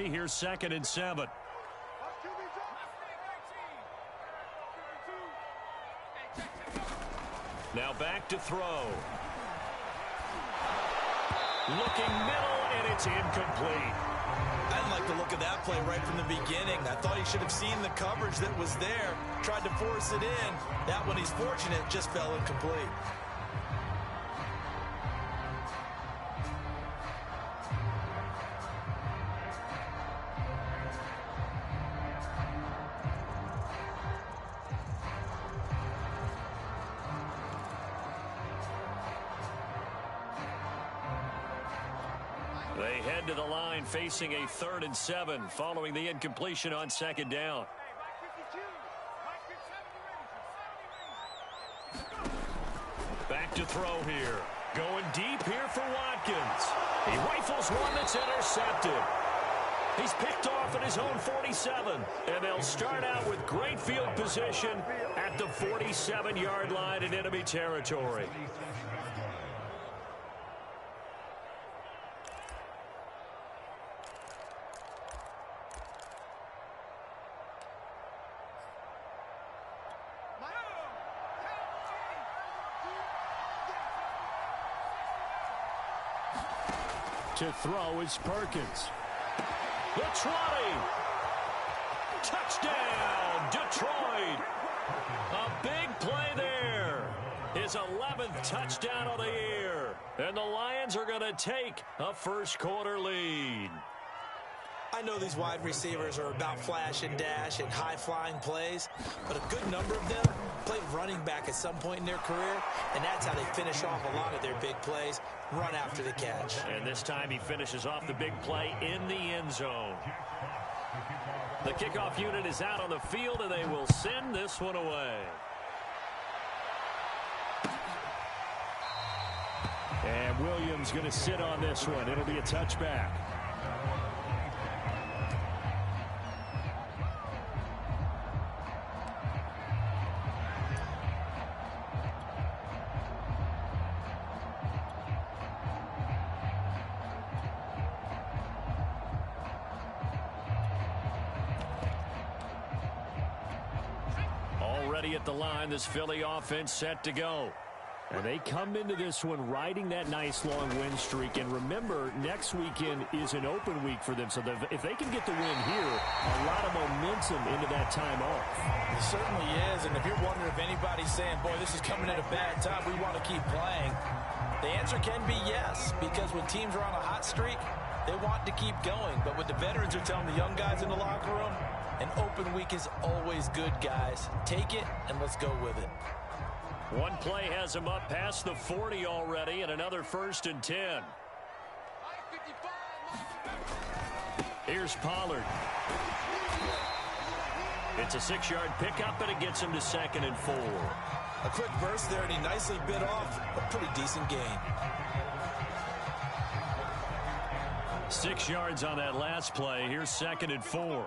Here's 2nd and 7. Now back to throw. Looking middle, and it's incomplete. I didn't like the look of that play right from the beginning. I thought he should have seen the coverage that was there, tried to force it in. That one, he's fortunate, just fell incomplete. They head to the line facing a 3rd and 7 following the incompletion on 2nd down. Back to throw here. Going deep here for Watkins. He rifles one that's intercepted. He's picked off at his own 47. And they'll start out with great field position at the 47-yard line in enemy territory. To throw is Perkins. The 20. Touchdown, Detroit. A big play there. His 11th touchdown of the year. And the Lions are going to take a first-quarter lead. I know these wide receivers are about flash and dash and high-flying plays, but a good number of them played running back at some point in their career, and that's how they finish off a lot of their big plays, run after the catch. And this time he finishes off the big play in the end zone. The kickoff unit is out on the field, and they will send this one away. And Williams going to sit on this one. It'll be a touchback. Already at the line, this Philly offense set to go. And they come into this one riding that nice long win streak. And remember, next weekend is an open week for them. So if they can get the win here, a lot of momentum into that time off. It certainly is. And if you're wondering if anybody's saying, boy, this is coming at a bad time, we want to keep playing, the answer can be yes. Because when teams are on a hot streak, they want to keep going. But what the veterans are telling the young guys in the locker room, an open week is always good, guys. Take it, and let's go with it. One play has him up past the 40 already, and another 1st and 10. Here's Pollard. It's a 6-yard pickup, and it gets him to 2nd and 4. A quick burst there, and he nicely bit off a pretty decent gain. 6 yards on that last play. Here's 2nd and 4.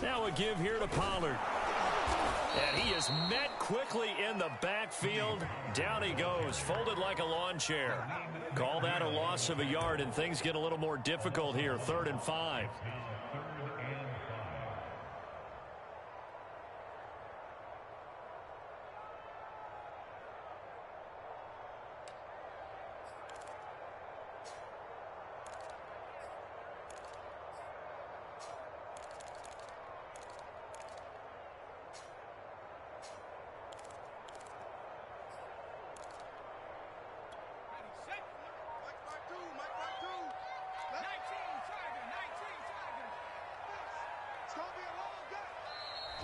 Now a give here to Pollard. And he is met quickly in the backfield. Down he goes, folded like a lawn chair. Call that a loss of a yard, and things get a little more difficult here. 3rd and 5.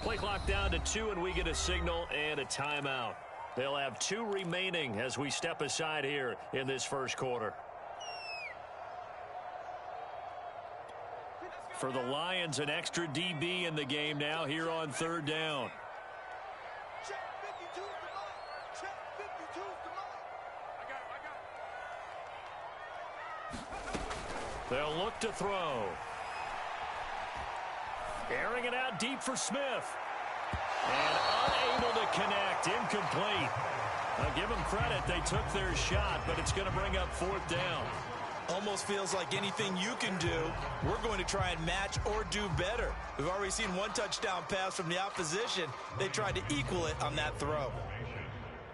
Play clock down to 2, and we get a signal and a timeout. They'll have 2 remaining as we step aside here in this first quarter. For the Lions, an extra DB in the game now here on 3rd down. They'll look to throw. Airing it out deep for Smith. And unable to connect. Incomplete. I'll give them credit. They took their shot, but it's going to bring up fourth down. Almost feels like anything you can do, we're going to try and match or do better. We've already seen one touchdown pass from the opposition. They tried to equal it on that throw.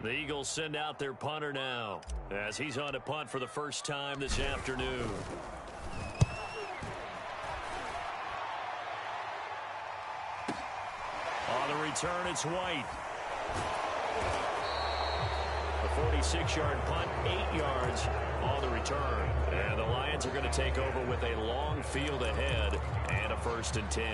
The Eagles send out their punter now as he's on to punt for the first time this afternoon. On the return, it's White. A 46-yard punt, 8 yards on the return. And the Lions are going to take over with a long field ahead and a 1st and 10.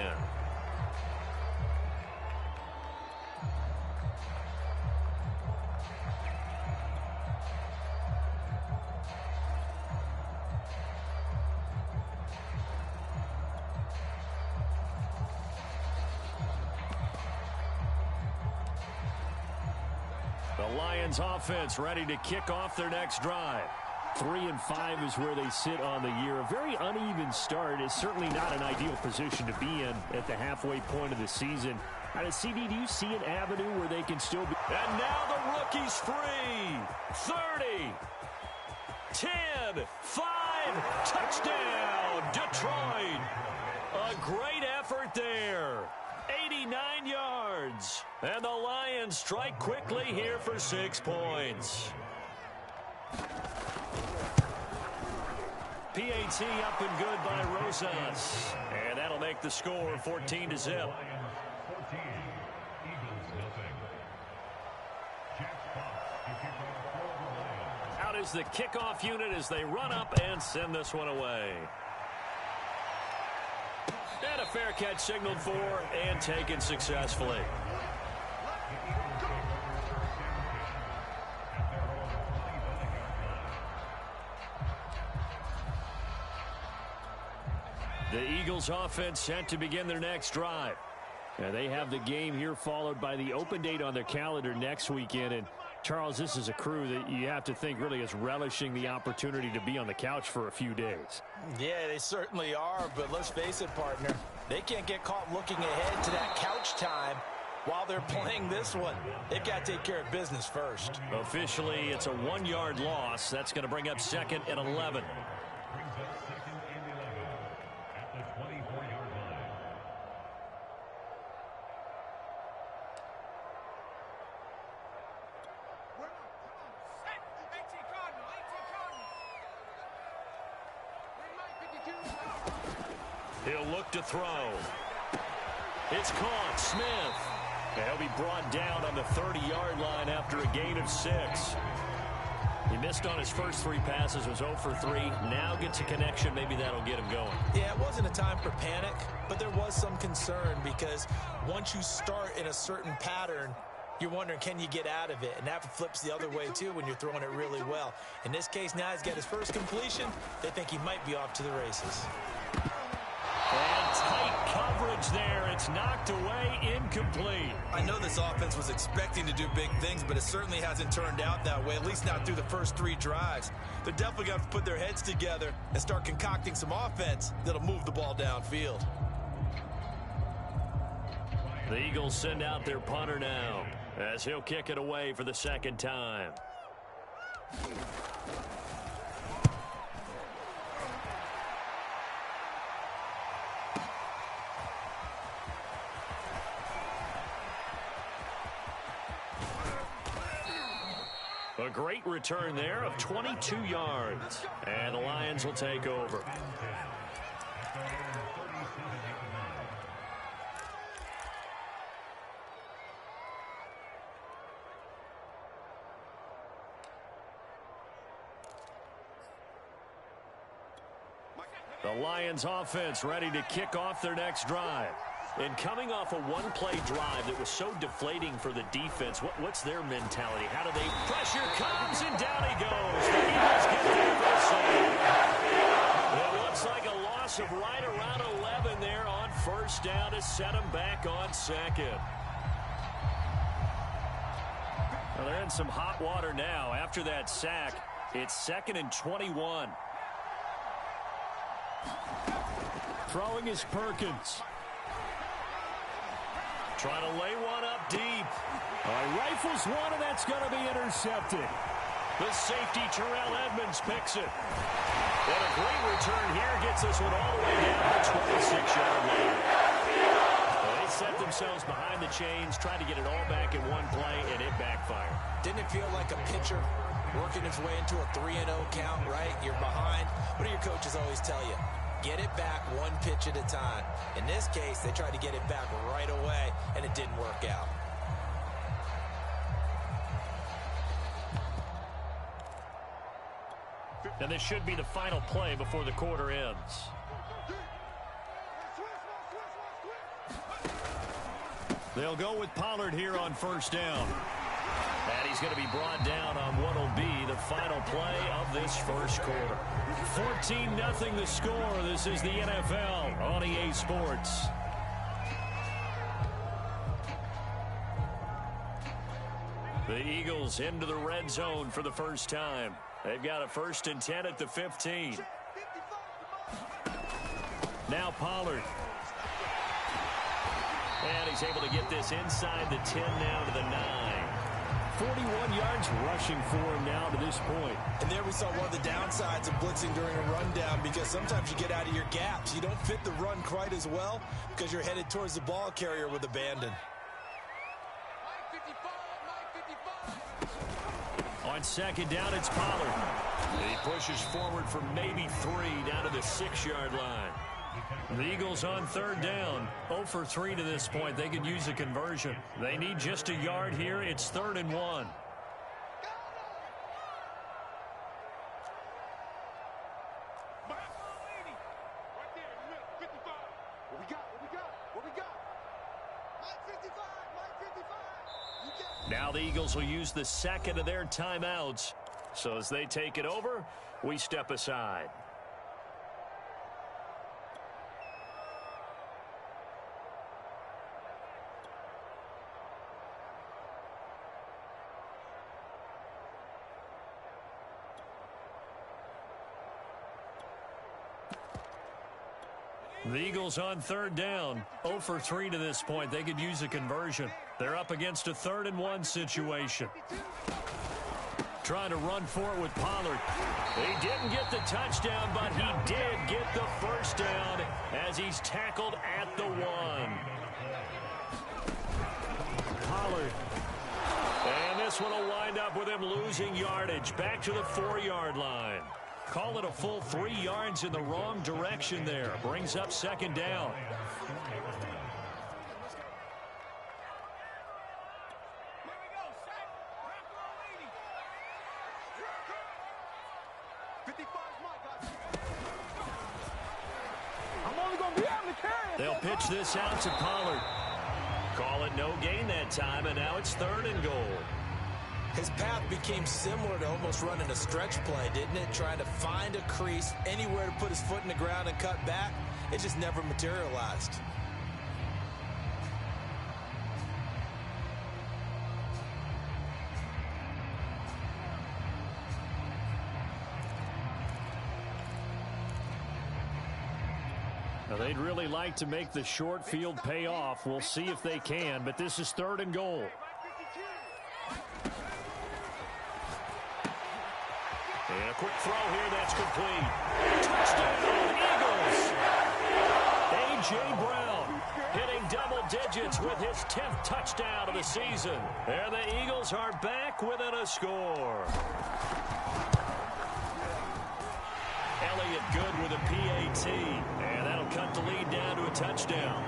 The Lions offense ready to kick off their next drive. 3-5 is where they sit on the year. A very uneven start is certainly not an ideal position to be in at the halfway point of the season. Out of CD, do you see an avenue where they can still be? And now the rookie's free. 30, 10, 5, touchdown, Detroit. A great effort there. 89 yards. And the Lions strike quickly here for 6 points. PAT up and good by Rosas. And that'll make the score 14-0. Out is the kickoff unit as they run up and send this one away. And a fair catch signaled for and taken successfully. The Eagles offense set to begin their next drive. And they have the game here followed by the open date on their calendar next weekend. And Charles, this is a crew that you have to think really is relishing the opportunity to be on the couch for a few days. Yeah, they certainly are, but let's face it, partner. They can't get caught looking ahead to that couch time while they're playing this one. They've got to take care of business first. Officially, it's a 1-yard loss. That's going to bring up 2nd and 11. He'll look to throw. It's caught. Smith. And he'll be brought down on the 30-yard line after a gain of 6. He missed on his first 3 passes, was 0 for 3. Now gets a connection. Maybe that'll get him going. Yeah, it wasn't a time for panic, but there was some concern because once you start in a certain pattern, you're wondering, can you get out of it? And that flips the other way, too, when you're throwing it really well. In this case, now he's got his first completion. They think he might be off to the races. And tight coverage there. It's knocked away, incomplete. I know this offense was expecting to do big things, but it certainly hasn't turned out that way, at least not through the first 3 drives. They're definitely going to have to put their heads together and start concocting some offense that'll move the ball downfield. The Eagles send out their punter now as he'll kick it away for the 2nd time. A great return there of 22 yards. And the Lions will take over. The Lions offense ready to kick off their next drive. And coming off a one-play drive that was so deflating for the defense, what's their mentality? How do they... Pressure comes, and down he goes. The Eagles get there for the save. It looks like a loss of right around 11 there on first down to set them back on 2nd. Well, they're in some hot water now. After that sack, it's 2nd and 21. Throwing is Perkins. Trying to lay one up deep. Rifles one, and that's going to be intercepted. The safety, Terrell Edmonds, picks it. And a great return here gets this one all the way down to the 26-yard line. They set themselves behind the chains, tried to get it all back in one play, and it backfired. Didn't it feel like a pitcher working his way into a 3-0 count, right? You're behind. What do your coaches always tell you? Get it back one pitch at a time. In this case, they tried to get it back right away, and it didn't work out. And this should be the final play before the quarter ends. They'll go with Pollard here on first down. And he's going to be brought down on what will be the final play of this first quarter. 14-0 the score. This is the NFL on EA Sports. The Eagles into the red zone for the first time. They've got a 1st and 10 at the 15. Now Pollard. And he's able to get this inside the 10 now to the 9. 41 yards rushing for him now to this point. And there we saw one of the downsides of blitzing during a rundown, because sometimes you get out of your gaps. You don't fit the run quite as well because you're headed towards the ball carrier with abandon. On second down, it's Pollard. He pushes forward for maybe 3 down to the 6-yard line. The Eagles on third down, 0 for 3 to this point. They could use a conversion. They need just a yard here. It's 3rd and 1. Now the Eagles will use the second of their timeouts. So as they take it over, we step aside. The Eagles on third down, 0 for 3 to this point. They could use a conversion. They're up against a 3rd and 1 situation. Trying to run for it with Pollard. He didn't get the touchdown, but he did get the first down as he's tackled at the 1. Pollard. And this one will wind up with him losing yardage. Back to the 4-yard line. Call it a full 3 yards in the wrong direction there. Brings up second down. They'll pitch this out to Pollard. Call it no gain that time, and now it's 3rd and goal. His path became similar to almost running a stretch play, didn't it? Trying to find a crease, anywhere to put his foot in the ground and cut back. It just never materialized. Now they'd really like to make the short field pay off. We'll see if they can, but this is 3rd and goal. And a quick throw here, that's complete. Touchdown, Eagles! A.J. Brown hitting double digits with his 10th touchdown of the season. And the Eagles are back within a score. Elliott good with a PAT. And that'll cut the lead down to a touchdown.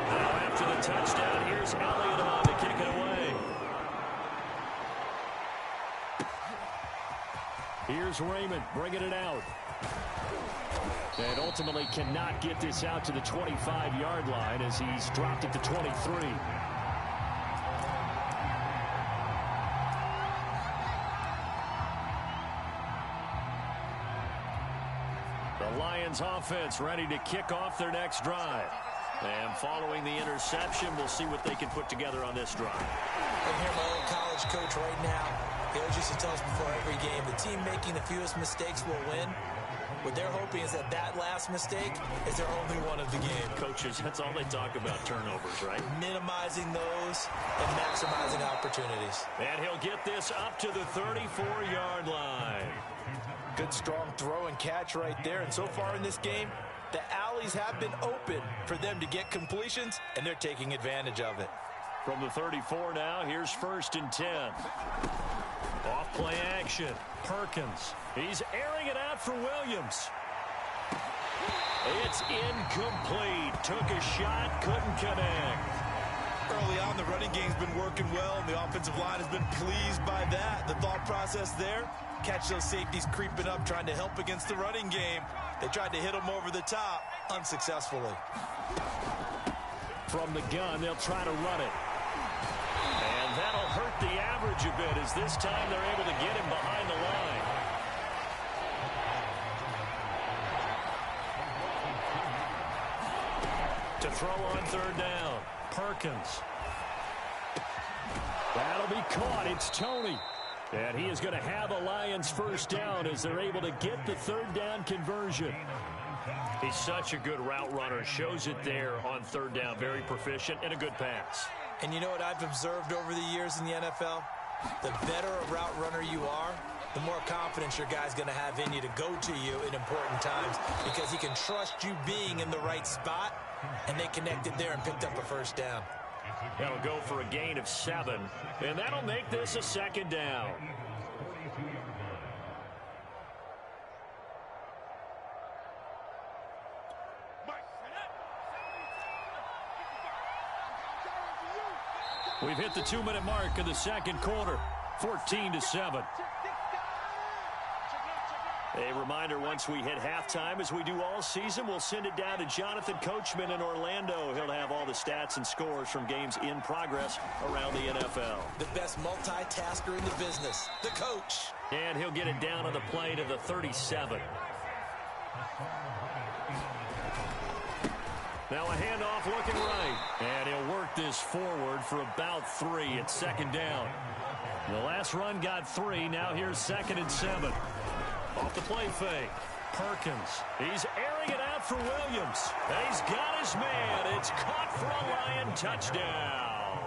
Now after the touchdown, here's Elliott on to kick it away. Here's Raymond bringing it out. And ultimately cannot get this out to the 25-yard line as he's dropped at the 23. The Lions offense ready to kick off their next drive. And following the interception, we'll see what they can put together on this drive. I hear my old college coach right now. They always used to tell us before every game, the team making the fewest mistakes will win. What they're hoping is that last mistake is their only one of the game. Coaches, that's all they talk about, turnovers, right? Minimizing those and maximizing opportunities. And he'll get this up to the 34-yard line. Good, strong throw and catch right there. And so far in this game, the alleys have been open for them to get completions, and they're taking advantage of it. From the 34 now, here's 1st and 10. Off play action. Perkins. He's airing it out for Williams. It's incomplete. Took a shot, couldn't connect. Early on, the running game's been working well, and the offensive line has been pleased by that. The thought process there, catch those safeties creeping up, trying to help against the running game. They tried to hit them over the top, unsuccessfully. From the gun, they'll try to run it. And that'll hurt the average a bit, as this time they're able to get him behind the line. To throw on 3rd down, Perkins. That'll be caught. It's Toney. And he is going to have a Lions 1st down as they're able to get the 3rd down conversion. He's such a good route runner. Shows it there on 3rd down. Very proficient and a good pass. And you know what I've observed over the years in the NFL? The better a route runner you are, the more confidence your guy's going to have in you to go to you in important times, because he can trust you being in the right spot, and they connected there and picked up a 1st down. That'll go for a gain of 7, and that'll make this a 2nd down. We've hit the 2-minute mark of the 2nd quarter, 14-7. A reminder, once we hit halftime, as we do all season, we'll send it down to Jonathan Coachman in Orlando. He'll have all the stats and scores from games in progress around the NFL. The best multitasker in the business, the coach. And he'll get it down on the play to the 37. Now a handoff looking right. And he'll work this forward for about 3. It's 2nd down. The last run got 3. Now here's 2nd and 7. Off the play fake. Perkins. He's airing it out for Williams. And he's got his man. It's caught for a Lion touchdown.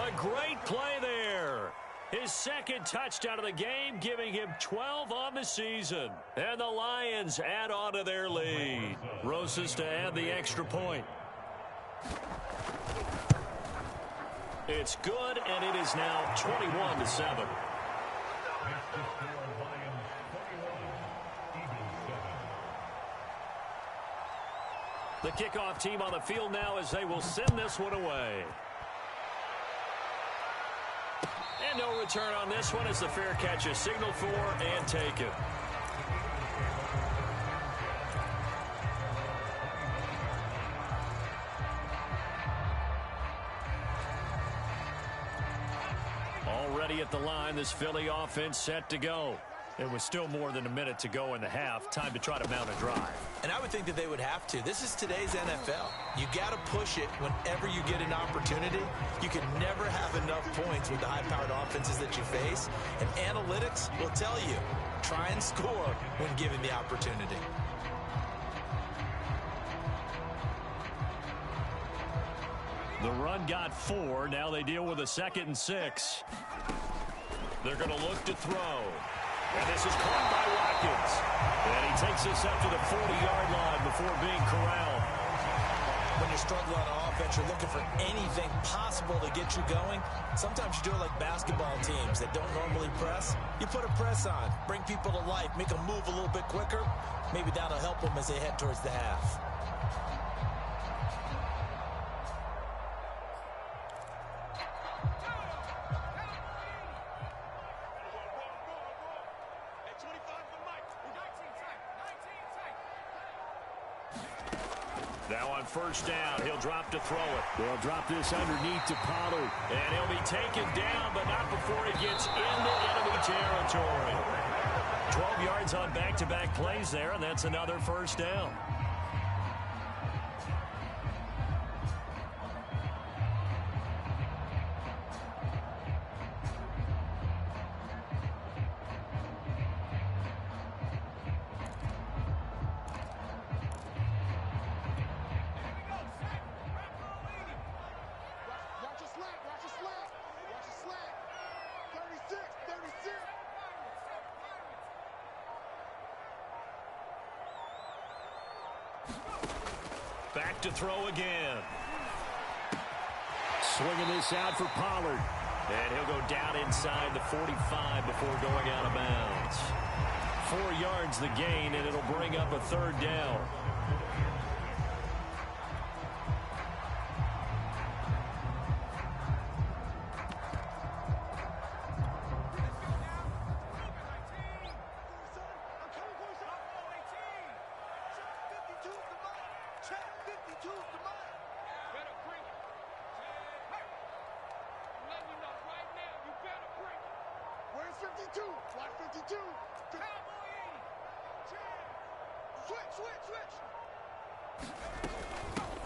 A great play there. His 2nd touchdown of the game, giving him 12 on the season. And the Lions add on to their lead. Rosas to add the extra point. It's good, and it is now 21-7. The kickoff team on the field now as they will send this one away. And no return on this one as the fair catch is signaled for and taken. Already at the line, this Philly offense set to go. It was still more than a minute to go in the half. Time to try to mount a drive. And I would think that they would have to. This is today's NFL. You got to push it whenever you get an opportunity. You can never have enough points with the high-powered offenses that you face. And analytics will tell you, try and score when given the opportunity. The run got 4. Now they deal with a 2nd and 6. They're going to look to throw. And this is caught by Watkins. And he takes this up to the 40-yard line before being corralled. When you're struggling on offense, you're looking for anything possible to get you going. Sometimes you do it like basketball teams that don't normally press. You put a press on, bring people to life, make them move a little bit quicker. Maybe that'll help them as they head towards the half. Now on 1st down, he'll drop to throw it. They'll drop this underneath to Pollard. And he'll be taken down, but not before he gets into enemy territory. 12 yards on back-to-back plays there, and that's another 1st down. Back to throw again. Swinging this out for Pollard. And he'll go down inside the 45 before going out of bounds. 4 yards the gain, and it'll bring up a third down.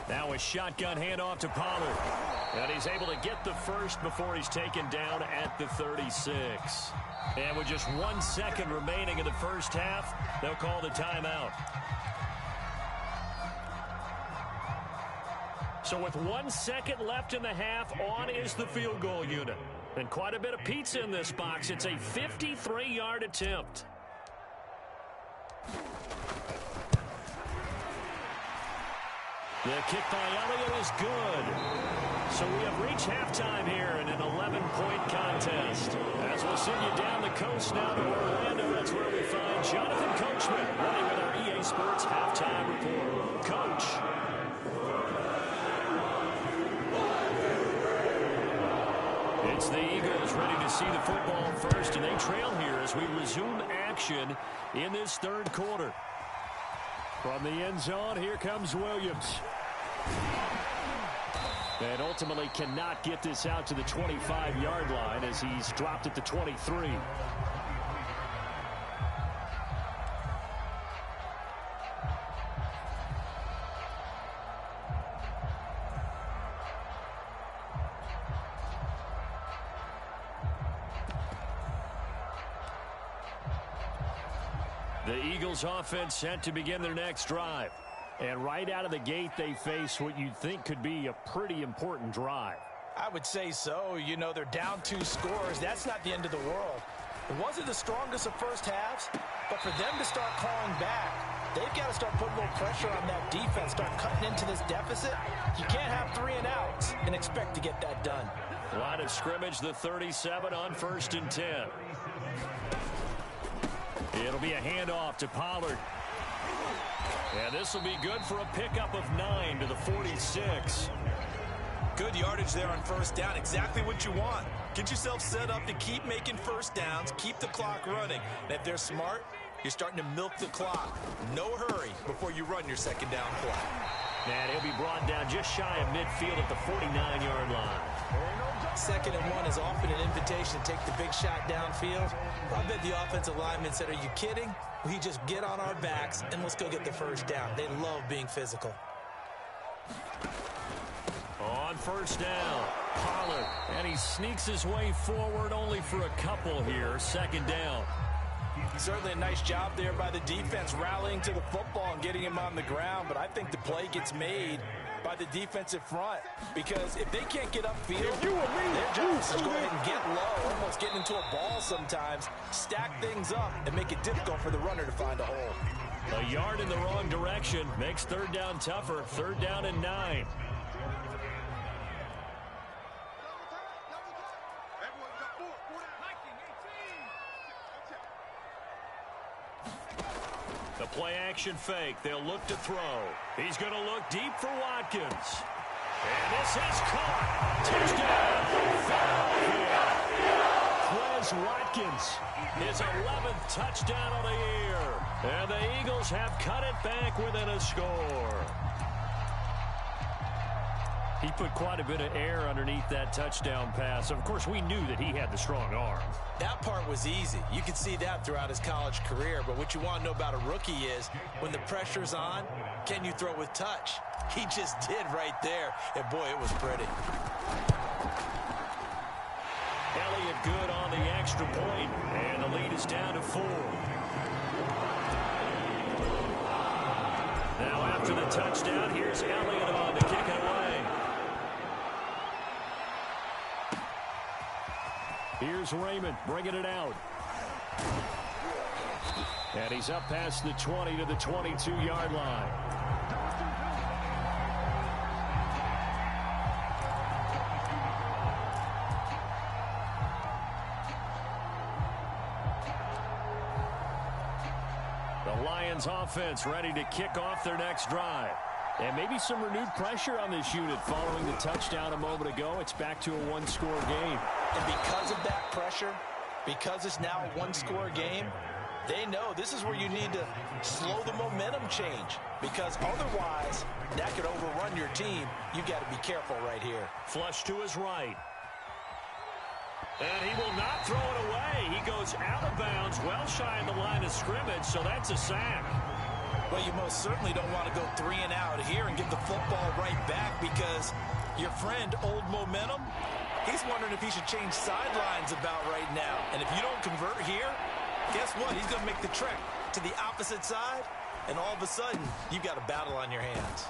Now a shotgun handoff to Pollard. And he's able to get the first before he's taken down at the 36. And with just 1 second remaining in the first half, they'll call the timeout. So with 1 second left in the half, on is the field goal unit. And quite a bit of pizza in this box. It's a 53-yard attempt. The kick by Elliott is good. So we have reached halftime here in an 11-point contest. As we'll send you down the coast now to Orlando, that's where we find Jonathan Coachman running with our EA Sports Halftime Report. Coach. It's the Eagles ready to see the football first, and they trail here as we resume action in this third quarter. From the end zone, here comes Williams. And ultimately cannot get this out to the 25-yard line as he's dropped at the 23. The Eagles offense set to begin their next drive. And right out of the gate, they face what you'd think could be a pretty important drive. I would say so. You know, they're down 2 scores. That's not the end of the world. It wasn't the strongest of first halves, but for them to start calling back, they've got to start putting a little pressure on that defense, start cutting into this deficit. You can't have 3 and outs and expect to get that done. Line of scrimmage, the 37 on 1st and 10. It'll be a handoff to Pollard. And this will be good for a pickup of 9 to the 46. Good yardage there on first down. Exactly what you want. Get yourself set up to keep making first downs, keep the clock running. And if they're smart, you're starting to milk the clock. No hurry before you run your second down play. And he'll be brought down just shy of midfield at the 49-yard line. 2nd and 1 is often an invitation to take the big shot downfield. I bet the offensive lineman said, are you kidding? We just get on our backs and let's go get the first down. They love being physical. On first down, Pollard. And he sneaks his way forward only for a couple here. 2nd down. Certainly a nice job there by the defense rallying to the football and getting him on the ground. But I think the play gets made by the defensive front, because if they can't get upfield, their job is to go ahead and get low, almost getting into a ball sometimes, stack things up, and make it difficult for the runner to find a hole. A yard in the wrong direction makes 3rd down tougher. 3rd down and 9. The play action fake. They'll look to throw. He's going to look deep for Watkins. And this is caught. Touchdown. Quez Watkins. His 11th touchdown of the year. And the Eagles have cut it back within a score. He put quite a bit of air underneath that touchdown pass. Of course, we knew that he had the strong arm. That part was easy. You could see that throughout his college career. But what you want to know about a rookie is when the pressure's on, can you throw with touch? He just did right there. And, boy, it was pretty. Elliott good on the extra point, and the lead is down to 4. Now after the touchdown, here's Elliott on to kick it away. Here's Raymond bringing it out. And he's up past the 20 to the 22-yard line. The Lions offense ready to kick off their next drive. And maybe some renewed pressure on this unit following the touchdown a moment ago. It's back to a one-score game. And because of that pressure, because it's now a one-score game, they know this is where you need to slow the momentum change. Because otherwise, that could overrun your team. You've got to be careful right here. Flush to his right. And he will not throw it away. He goes out of bounds, well shy of the line of scrimmage, so that's a sack. Well, you most certainly don't want to go 3 and out here and give the football right back because your friend, Old Momentum, he's wondering if he should change sidelines about right now. And if you don't convert here, guess what? He's going to make the trek to the opposite side, and all of a sudden, you've got a battle on your hands.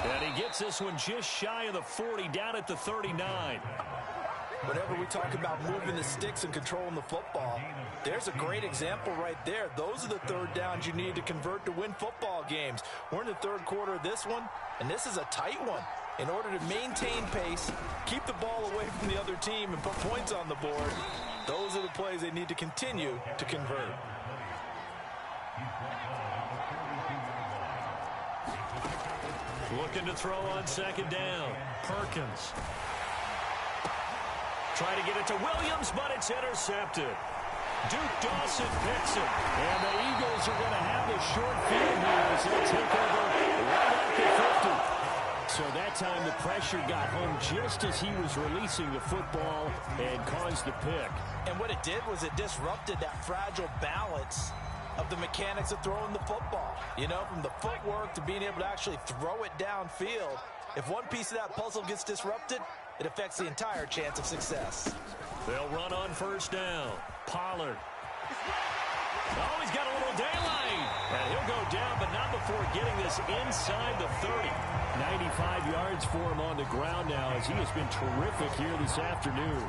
And he gets this one just shy of the 40, down at the 39. Whenever we talk about moving the sticks and controlling the football, there's a great example right there. Those are the third downs you need to convert to win football games. We're in the third quarter of this one, and this is a tight one. In order to maintain pace, keep the ball away from the other team, and put points on the board, those are the plays they need to continue to convert. Looking to throw on second down. Perkins. Try to get it to Williams, but it's intercepted. Duke Dawson picks it. And the Eagles are going to have a short field here as they take over right at the 50. So that time the pressure got home just as he was releasing the football and caused the pick. And what it did was it disrupted that fragile balance of the mechanics of throwing the football. You know, from the footwork to being able to actually throw it downfield. If one piece of that puzzle gets disrupted, it affects the entire chance of success. They'll run on first down. Pollard. Oh, he's got a little daylight. And he'll go down, but not before getting this inside the 30. 95 yards for him on the ground now as he has been terrific here this afternoon.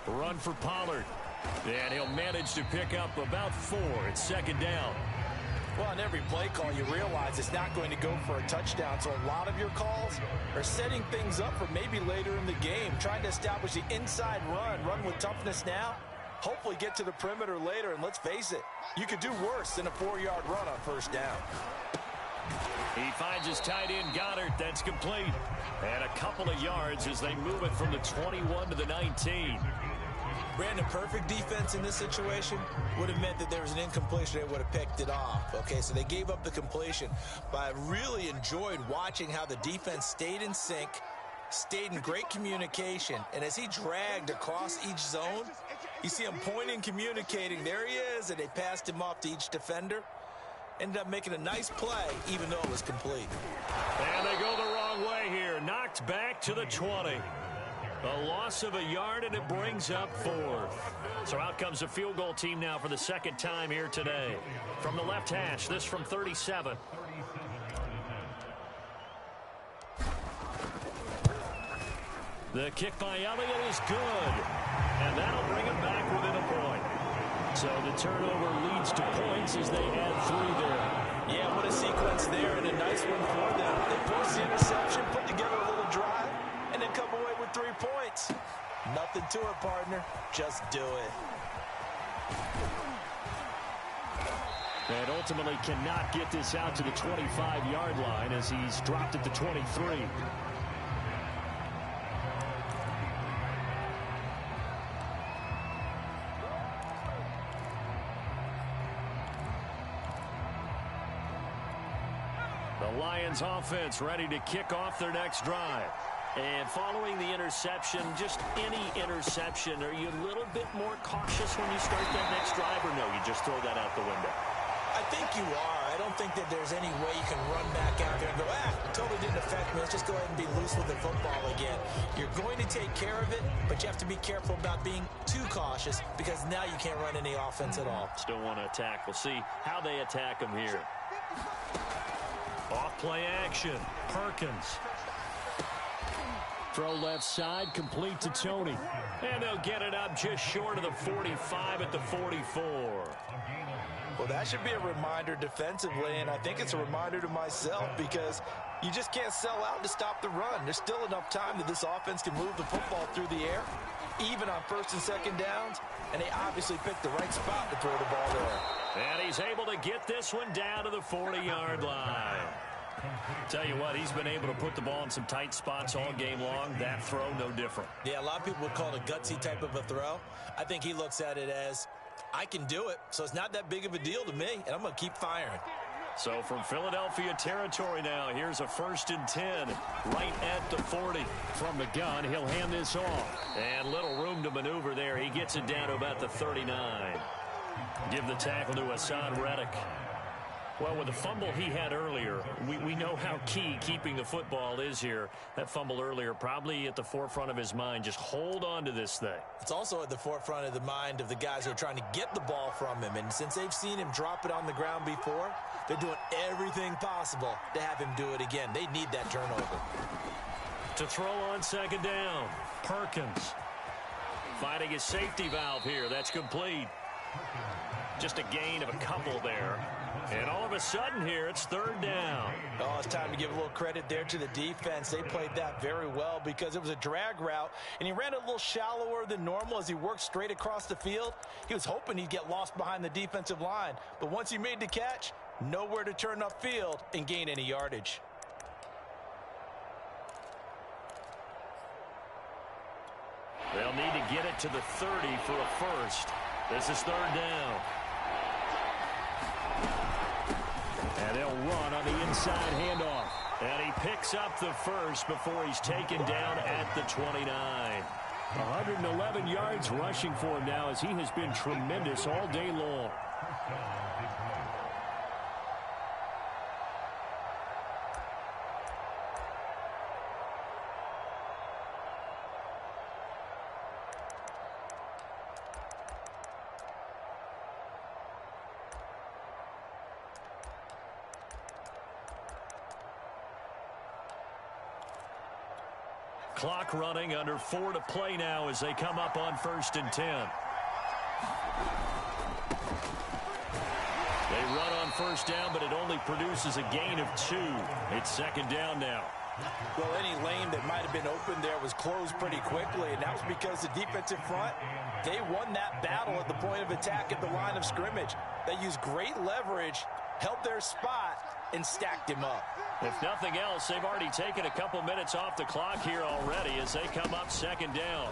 Run for Pollard. And he'll manage to pick up about 4. It's second down. Well, on every play call, you realize it's not going to go for a touchdown. So a lot of your calls are setting things up for maybe later in the game, trying to establish the inside run with toughness now, hopefully get to the perimeter later. And let's face it, you could do worse than a 4-yard run on first down. He finds his tight end, Goddard. That's complete. And a couple of yards as they move it from the 21 to the 19. Brandon, perfect defense in this situation would have meant that there was an incompletion. They would have picked it off. Okay, so they gave up the completion. But I really enjoyed watching how the defense stayed in sync, stayed in great communication. And as he dragged across each zone, you see him pointing, communicating. There he is, and they passed him off to each defender. Ended up making a nice play, even though it was complete. And they go the wrong way here. Knocked back to the 20. A loss of a yard, and it brings up 4th. So out comes the field goal team now for the second time here today. From the left hash, this from 37. The kick by Elliott is good. And that'll bring him back within a point. So the turnover leads to points as they add 3 there. Yeah, what a sequence there, and a nice one for them. They force the interception, put together a little drive, and then come away with 3 points. Nothing to it, partner. Just do it. And ultimately cannot get this out to the 25-yard line as he's dropped at the 23. The Lions offense ready to kick off their next drive. And following the interception, just any interception, are you a little bit more cautious when you start that next drive, or no, you just throw that out the window? I think you are. I don't think that there's any way you can run back out there and go, totally didn't affect me. Let's just go ahead and be loose with the football again. You're going to take care of it, but you have to be careful about being too cautious because now you can't run any offense at all. Still want to attack. We'll see how they attack him here. Off play action. Perkins. Throw left side, complete to Tony. And they'll get it up just short of the 45 at the 44. Well, that should be a reminder defensively, and I think it's a reminder to myself because you just can't sell out to stop the run. There's still enough time that this offense can move the football through the air, even on first and second downs, and they obviously picked the right spot to throw the ball there. And he's able to get this one down to the 40-yard line. Tell you what, he's been able to put the ball in some tight spots all game long. That throw, no different. Yeah, a lot of people would call it a gutsy type of a throw. I think he looks at it as, I can do it, so it's not that big of a deal to me, and I'm going to keep firing. So from Philadelphia territory now, here's a 1st and 10, right at the 40. From the gun, he'll hand this off. And little room to maneuver there. He gets it down to about the 39. Give the tackle to Hassan Reddick. Well, with the fumble he had earlier, we know how key keeping the football is here. That fumble earlier probably at the forefront of his mind. Just hold on to this thing. It's also at the forefront of the mind of the guys who are trying to get the ball from him. And since they've seen him drop it on the ground before, they're doing everything possible to have him do it again. They need that turnover. To throw on 2nd down, Perkins. Finding his safety valve here. That's complete. Just a gain of a couple there. And all of a sudden here, it's 3rd down. Oh, it's time to give a little credit there to the defense. They played that very well because it was a drag route, and he ran a little shallower than normal as he worked straight across the field. He was hoping he'd get lost behind the defensive line, but once he made the catch, nowhere to turn upfield and gain any yardage. They'll need to get it to the 30 for a first. This is 3rd down. And they'll run on the inside handoff. And he picks up the first before he's taken down at the 29. 111 yards rushing for him now as he has been tremendous all day long. Clock running, under 4 to play now as they come up on 1st and 10. They run on 1st down, but it only produces a gain of 2. It's 2nd down now. Well, any lane that might have been open there was closed pretty quickly, and that was because the defensive front, they won that battle at the point of attack at the line of scrimmage. They used great leverage, held their spot, and stacked him up. If nothing else, they've already taken a couple minutes off the clock here already as they come up 2nd down.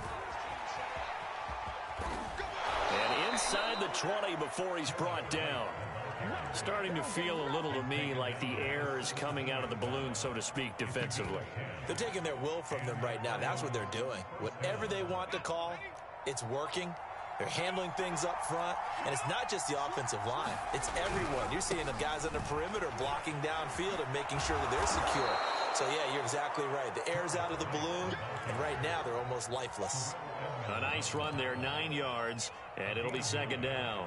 And inside the 20 before he's brought down. Starting to feel a little to me like the air is coming out of the balloon, so to speak, defensively. They're taking their will from them right now. That's what they're doing. Whatever they want to call, it's working. They're handling things up front, and it's not just the offensive line. It's everyone. You're seeing the guys on the perimeter blocking downfield and making sure that they're secure. So, yeah, you're exactly right. The air's out of the balloon, and right now they're almost lifeless. A nice run there, 9 yards, and it'll be 2nd down.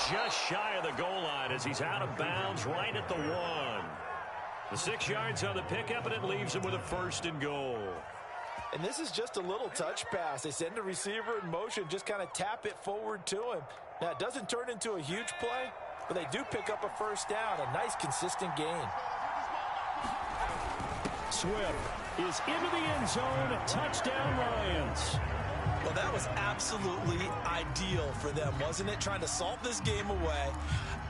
Just shy of the goal line as he's out of bounds right at the 1. The 6 yards on the pickup, and it leaves him with a 1st and goal. And this is just a little touch pass. They send the receiver in motion, just kind of tap it forward to him. Now, it doesn't turn into a huge play, but they do pick up a 1st down, a nice, consistent gain. Swift is into the end zone. Touchdown, Lions. Well, that was absolutely ideal for them, wasn't it? Trying to salt this game away.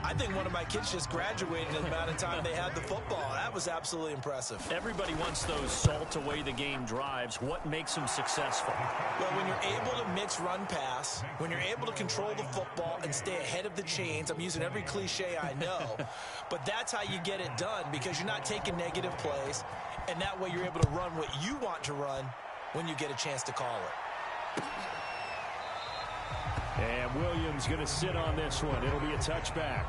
I think one of my kids just graduated in the amount of time they had the football. That was absolutely impressive. Everybody wants those salt away the game drives. What makes them successful? Well, when you're able to mix run-pass, when you're able to control the football and stay ahead of the chains, I'm using every cliche I know, but that's how you get it done because you're not taking negative plays, and that way you're able to run what you want to run when you get a chance to call it. And Williams going to sit on this one. It'll be a touchback.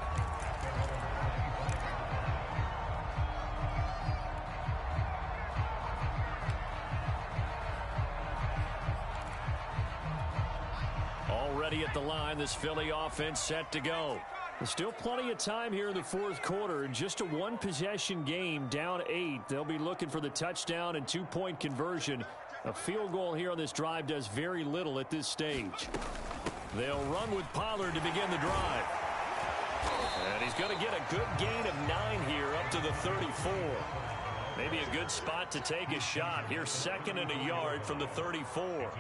Already a at the line. This Philly offense set to go. There's still plenty of time here in the fourth quarter. Just a one-possession game, down 8. They'll be looking for the touchdown and two-point conversion. A field goal here on this drive does very little at this stage. They'll run with Pollard to begin the drive. And he's going to get a good gain of 9 here up to the 34. Maybe a good spot to take a shot. Here's 2nd and a yard from the 34.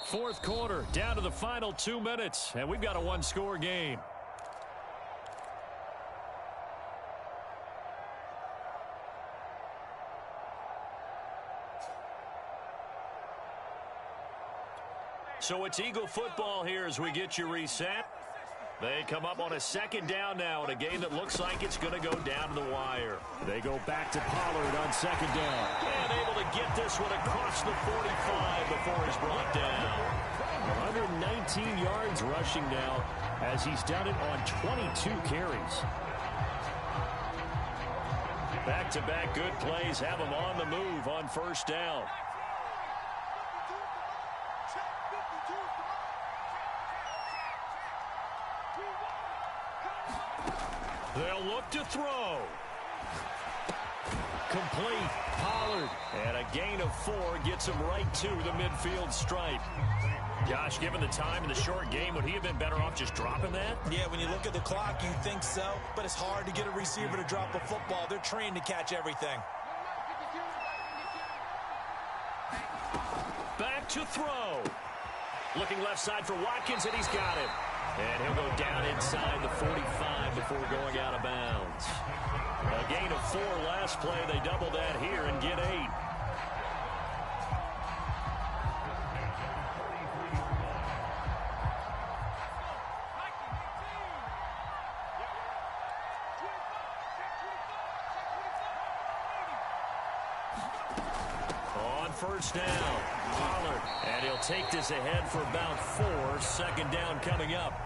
Fourth quarter, down to the final 2 minutes, and we've got a one-score game. So it's Eagle football here as we get you reset. They come up on a 2nd down now in a game that looks like it's going to go down to the wire. They go back to Pollard on 2nd down. And able to get this one across the 45 before he's brought down. 119 yards rushing now as he's done it on 22 carries. Back-to-back good plays have him on the move on 1st down. They'll look to throw. Complete. Pollard. And a gain of 4 gets him right to the midfield stripe. Josh, given the time in the short game, would he have been better off just dropping that? Yeah, when you look at the clock, you think so. But it's hard to get a receiver to drop a football. They're trained to catch everything. Back to throw. Looking left side for Watkins, and he's got it. And he'll go down inside the 45 before going out of bounds. A gain of 4 last play. They double that here and get 8. On 1st down, Pollard. And he'll take this ahead for about 4. 2nd down coming up.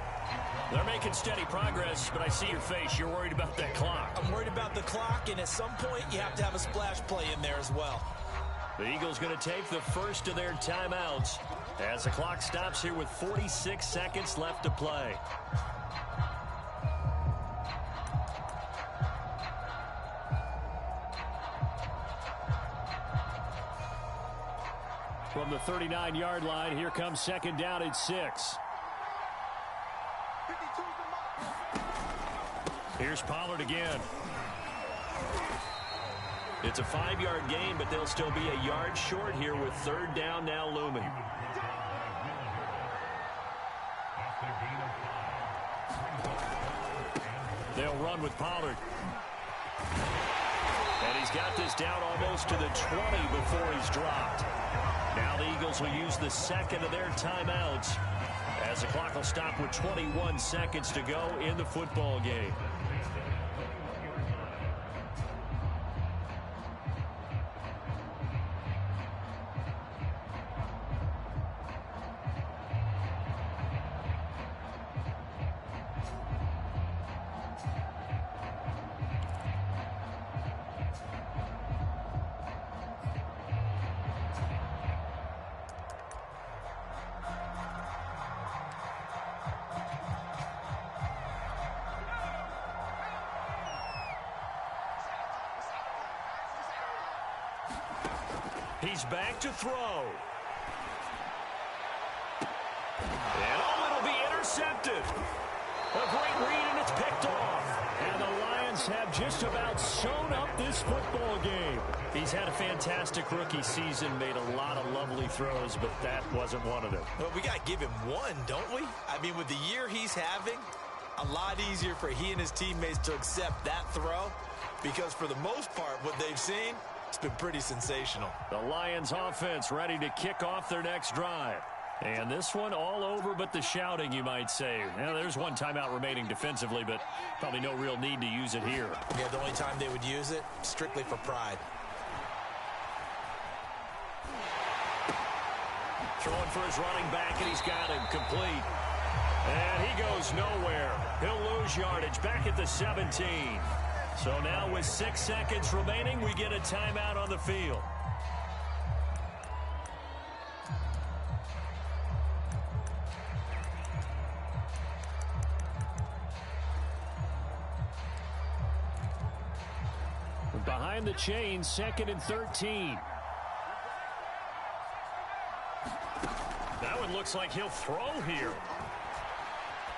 They're making steady progress, but I see your face. You're worried about that clock. I'm worried about the clock, and at some point, you have to have a splash play in there as well. The Eagles going to take the first of their timeouts as the clock stops here with 46 seconds left to play. From the 39-yard line, here comes 2nd down at 6. Here's Pollard again. It's a 5-yard gain, but they'll still be a yard short here with 3rd down now looming. They'll run with Pollard. And he's got this down almost to the 20 before he's dropped. Now the Eagles will use the 2nd of their timeouts as the clock will stop with 21 seconds to go in the football game. He's back to throw. And it'll be intercepted. A great read, and it's picked off. And the Lions have just about sewn up this football game. He's had a fantastic rookie season, made a lot of lovely throws, but that wasn't one of them. Well, we got to give him one, don't we? I mean, with the year he's having, a lot easier for he and his teammates to accept that throw, because for the most part, what they've seen, it's been pretty sensational. The Lions offense ready to kick off their next drive. And this one all over but the shouting, you might say. Now, there's one timeout remaining defensively, but probably no real need to use it here. Yeah, the only time they would use it, strictly for pride. Throwing for his running back, and he's got him complete. And he goes nowhere. He'll lose yardage back at the 17. So now with 6 seconds remaining, we get a timeout on the field. Behind the chains, 2nd and 13. That one looks like he'll throw here.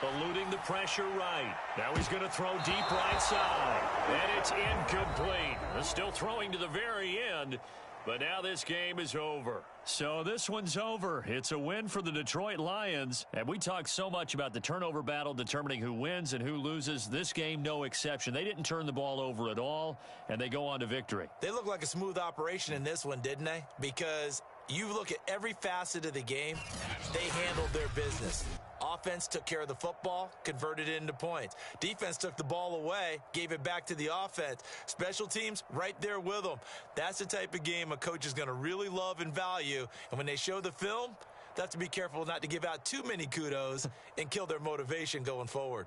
Eluding the pressure right. Now he's going to throw deep right side. And it's incomplete. Still throwing to the very end. But now this game is over. So this one's over. It's a win for the Detroit Lions. And we talk so much about the turnover battle determining who wins and who loses. This game, no exception. They didn't turn the ball over at all, and they go on to victory. They look like a smooth operation in this one, didn't they? Because you look at every facet of the game, they handled their business. Offense took care of the football, converted it into points. Defense took the ball away, gave it back to the offense. Special teams, right there with them. That's the type of game a coach is going to really love and value. And when they show the film, they have to be careful not to give out too many kudos and kill their motivation going forward.